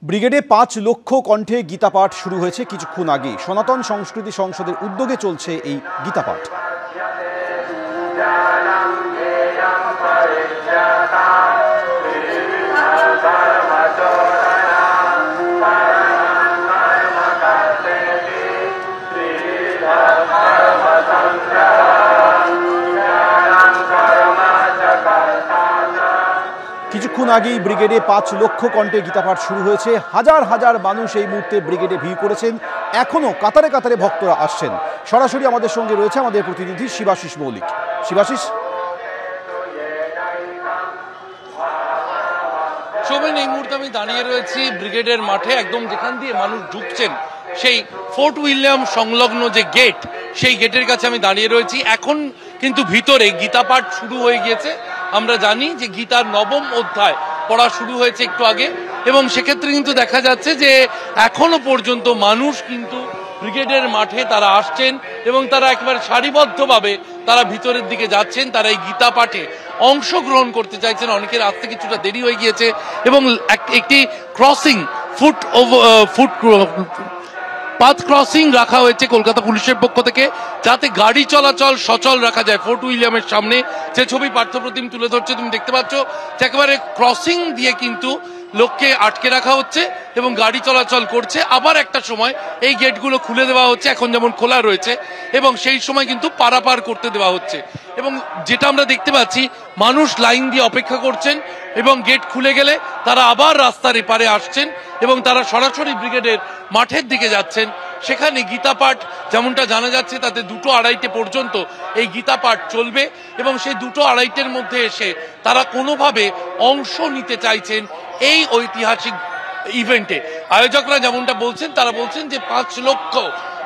ব্রিগেডে ৫ লক্ষ কণ্ঠে গীতাপাঠ শুরু হয়েছে কিছুক্ষণ আগে। সনাতন সংস্কৃতি সংসদের উদ্যোগে চলছে এই গীতাপাঠ। কিছুক্ষণ আগেই ব্রিগেডে ৫ লক্ষ কণ্ঠে গীতাপাঠ শুরু হয়েছে। হাজার হাজার মানুষ এই মুহূর্তে ব্রিগেডে ভিড় করেছেন। এখনো কাতারে কাতারে ভক্তরা আসছেন। সরাসরি আমাদের সঙ্গে রয়েছে আমাদের প্রতিনিধি শিবাশিস মৌলিক। শিবাশিস, শোভন, এই মুহূর্তে আমি দাঁড়িয়ে রয়েছি ব্রিগেডের মাঠে, একদম যেখান দিয়ে মানুষ ঢুকছেন সেই ফোর্ট উইলিয়াম সংলগ্ন যে গেট, সেই গেটের কাছে আমি দাঁড়িয়ে রয়েছি। এখন কিন্তু ভিতরে গীতাপাঠ শুরু হয়ে গিয়েছে। আমরা জানি যে গীতার ৯ম অধ্যায় পড়া শুরু হয়েছে একটু আগে, এবং সেক্ষেত্রে কিন্তু দেখা যাচ্ছে যে এখনো পর্যন্ত মানুষ কিন্তু ব্রিগেডের মাঠে তারা আসছেন এবং তারা একেবারে সারিবদ্ধভাবে তারা ভিতরের দিকে যাচ্ছেন। তারা এই গীতা পাঠে অংশগ্রহণ করতে চাইছেন। অনেকের আসতে কিছুটা দেরি হয়ে গিয়েছে এবং একটি ক্রসিং পাথ ক্রসিং রাখা হয়েছে কলকাতা পুলিশের পক্ষ থেকে, যাতে গাড়ি চলাচল সচল রাখা যায়। ফোর্ট উইলিয়ামের সামনে যে ছবি পার্থপ্রতিম তুলে ধরছে, তুমি দেখতে পাচ্ছ যে একেবারে ক্রসিং দিয়ে কিন্তু লোককে আটকে রাখা হচ্ছে এবং গাড়ি চলাচল করছে। আবার একটা সময় এই গেটগুলো খুলে দেওয়া হচ্ছে, এখন যেমন খোলা রয়েছে, এবং সেই সময় কিন্তু পারাপার করতে দেওয়া হচ্ছে। এবং যেটা আমরা দেখতে পাচ্ছি, মানুষ লাইন দিয়ে অপেক্ষা করছেন এবং গেট খুলে গেলে তারা আবার রাস্তার এপারে আসছেন এবং তারা সরাসরি ব্রিগেডের মাঠের দিকে যাচ্ছেন। সেখানে গীতাপাঠ যেমনটা জানা যাচ্ছে, তাতে ২:২:৩০ পর্যন্ত এই গীতাপাঠ চলবে এবং সেই ২:২:৩০ মধ্যে এসে তারা কোনোভাবে অংশ নিতে চাইছেন এই ঐতিহাসিক ইভেন্টে। আয়োজকরা যেমনটা বলছেন, তারা বলছেন যে ৫ লক্ষ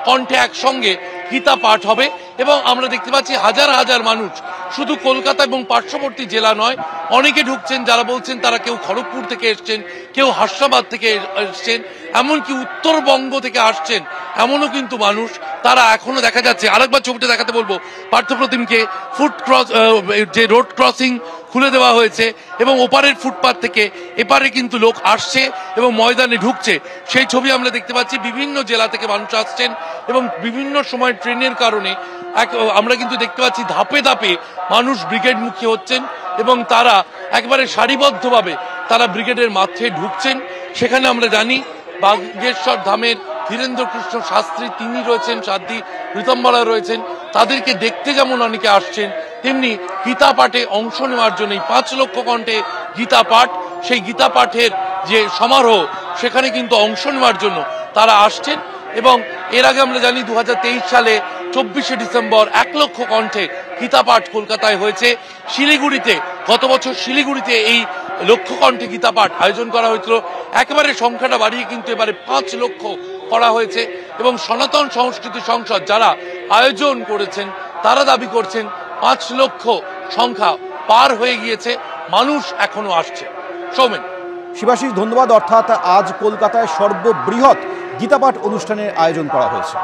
কণ্ঠে একসঙ্গে গীতা পাঠ হবে এবং আমরা দেখতে পাচ্ছি হাজার হাজার মানুষ শুধু কলকাতা এবং পার্শ্ববর্তী জেলা নয়, অনেকে ঢুকছেন যারা বলছেন তারা কেউ খড়গপুর থেকে এসছেন, কেউ হাসনাবাদ থেকে এসছেন, এমনকি উত্তরবঙ্গ থেকে আসছেন এমনও কিন্তু মানুষ। তারা এখনো দেখা যাচ্ছে, আরেকবার ছবিটা দেখাতে বলবো পার্থপ্রতিমকে, যে রোড ক্রসিং খুলে দেওয়া হয়েছে এবং ওপারের ফুটপাথ থেকে এপারে কিন্তু লোক আসছে এবং ময়দানে ঢুকছে, সেই ছবি আমরা দেখতে পাচ্ছি। বিভিন্ন জেলা থেকে মানুষ আসছেন এবং বিভিন্ন সময় ট্রেনের কারণে আমরা কিন্তু দেখতে পাচ্ছি ধাপে ধাপে মানুষ ব্রিগেডমুখী হচ্ছেন এবং তারা একবারে সারিবদ্ধভাবে তারা ব্রিগেডের মাঠে ঢুকছেন। সেখানে আমরা জানি বাগেশ্বর ধামের ধীরেন্দ্র কৃষ্ণ শাস্ত্রী তিনি রয়েছেন, সাধ্বী ঋতম্বরা রয়েছেন। তাদেরকে দেখতে যেমন অনেকে আসছেন, তেমনি গীতা পাঠে অংশ নেওয়ার জন্য ৫ লক্ষ কণ্ঠে গীতা পাঠ, সেই গীতা পাঠের যে সমারোহ, সেখানে কিন্তু অংশ নেওয়ার জন্য তারা আসছেন। এবং এর আগে আমরা জানি ২০২৩ সালে ২৪শে ডিসেম্বর ১ লক্ষ কণ্ঠে গীতা পাঠ কলকাতায় হয়েছে। শিলিগুড়িতে গত বছর শিলিগুড়িতে এই লক্ষ কণ্ঠে গীতা পাঠ আয়োজন করা হয়েছিল। একেবারে সংখ্যাটা বাড়িয়ে কিন্তু এবারে ৫ লক্ষ করা হয়েছে এবং সনাতন সংস্কৃতি সংসদ যারা আয়োজন করেছেন তারা দাবি করছেন ৫ লক্ষ সংখ্যা পার হয়ে গিয়েছে, মানুষ এখনো আসছে। সৌমেন। শিবাশিস, ধন্যবাদ। অর্থাৎ আজ কলকাতায় সর্ববৃহৎ গীতাপাঠ অনুষ্ঠানের আয়োজন করা হয়েছে।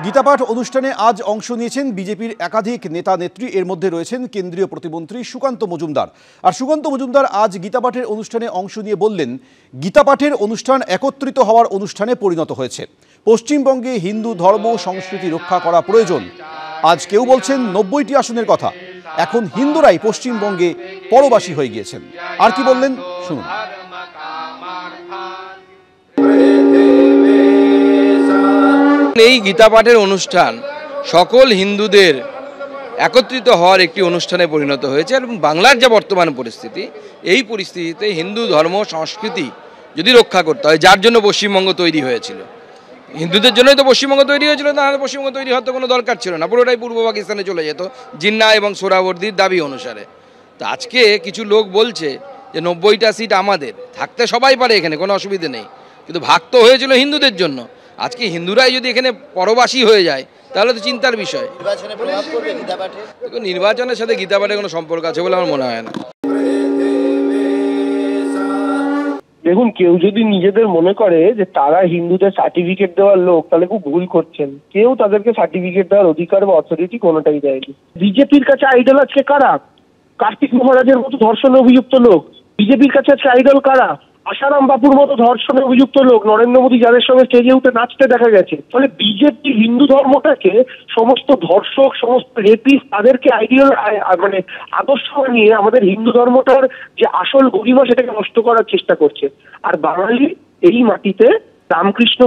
গীতাপাঠ অনুষ্ঠানে আজ অংশ নিয়েছেন বিজেপির একাধিক নেতা নেত্রী। এর মধ্যে রয়েছেন কেন্দ্রীয় প্রতিমন্ত্রী সুকান্ত মজুমদার। আর সুকান্ত মজুমদার আজ গীতাপাঠের অনুষ্ঠানে অংশ নিয়ে বললেন, গীতাপাঠের অনুষ্ঠান একত্রিত হওয়ার অনুষ্ঠানে পরিণত হয়েছে। পশ্চিমবঙ্গে হিন্দু ধর্ম সংস্কৃতি রক্ষা করা প্রয়োজন। আজ কেউ বলছেন ৯০টি আসনের কথা। এখন হিন্দুরাই পশ্চিমবঙ্গে পরবাসী হয়ে গিয়েছেন। আর কি বললেন শুনুন। এই গীতাপাঠের অনুষ্ঠান সকল হিন্দুদের একত্রিত হওয়ার একটি অনুষ্ঠানে পরিণত হয়েছে এবং বাংলার যা বর্তমান পরিস্থিতি, এই পরিস্থিতিতে হিন্দু ধর্ম সংস্কৃতি যদি রক্ষা করতে হয়, যার জন্য পশ্চিমবঙ্গ তৈরি হয়েছিল, হিন্দুদের জন্যই তো পশ্চিমবঙ্গ তৈরি হয়েছিল, তাহলে পশ্চিমবঙ্গ তৈরি হওয়ার তো কোনো দরকার ছিল না, পুরোটাই পূর্ব পাকিস্তানে চলে যেত জিন্না এবং সোহরাওয়ার্দীর দাবি অনুসারে। তো আজকে কিছু লোক বলছে যে ৯০টা সিট আমাদের, থাকতে সবাই পারে, এখানে কোনো অসুবিধে নেই, কিন্তু ভাগ তো হয়েছিল হিন্দুদের জন্য। আজকে হিন্দুরাই যদি এখানে পরবাসী হয়ে যায় তাহলে তো চিন্তার বিষয়। নির্বাচনের সাথে গীতাপাঠের কোনো সম্পর্ক আছে বলে আমার মনে হয় না। দেখুন, কেউ যদি নিজেদের মনে করে যে তারা হিন্দুদের সার্টিফিকেট দেওয়ার লোক, তাহলে খুব ভুল করছেন। কেউ তাদেরকে সার্টিফিকেট দেওয়ার অধিকার বা অথরিটি কোনোটাই দেয়নি। বিজেপির কাছে আইডল আজকে কারা? কার্তিক মহারাজের মতো ধর্ষণে অভিযুক্ত লোক। বিজেপির কাছে আজকে আইডল কারা? আসারাম বাপুর মতো ধর্ষণে অভিযুক্ত লোক, নরেন্দ্র মোদী যাদের সঙ্গে স্টেজে উঠে নাচতে দেখা গেছে। ফলে বিজেপি হিন্দু ধর্মটাকে সমস্ত ধর্ষক, সমস্ত রেপিস্ট, তাদেরকে আইডিয়াল মানে আদর্শ নিয়ে আমাদের হিন্দু ধর্মটার যে আসল গরিমা সেটাকে নষ্ট করার চেষ্টা করছে। আর বাঙালি এই মাটিতে রামকৃষ্ণ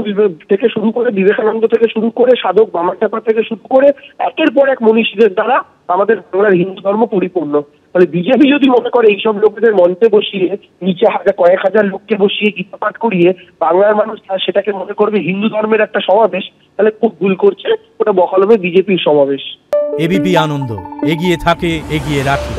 থেকে শুরু করে, বিবেকানন্দ থেকে শুরু করে, সাধক বামাখ্যাপা থেকে শুরু করে একের পর এক মনীষীদের দ্বারা আমাদের বাংলার হিন্দু ধর্ম পরিপূর্ণ। ফলে বিজেপি যদি মনে করে এইসব লোকেদের মঞ্চে বসিয়ে, নিচে কয়েক হাজার লোককে বসিয়ে গীতা পাঠ করিয়ে বাংলার মানুষ সেটাকে মনে করবে হিন্দু ধর্মের একটা সমাবেশ, তাহলে খুব ভুল করছে। ওটা বহাল হবে বিজেপির সমাবেশ। এবিপি আনন্দ, এগিয়ে থাকে, এগিয়ে রাখে।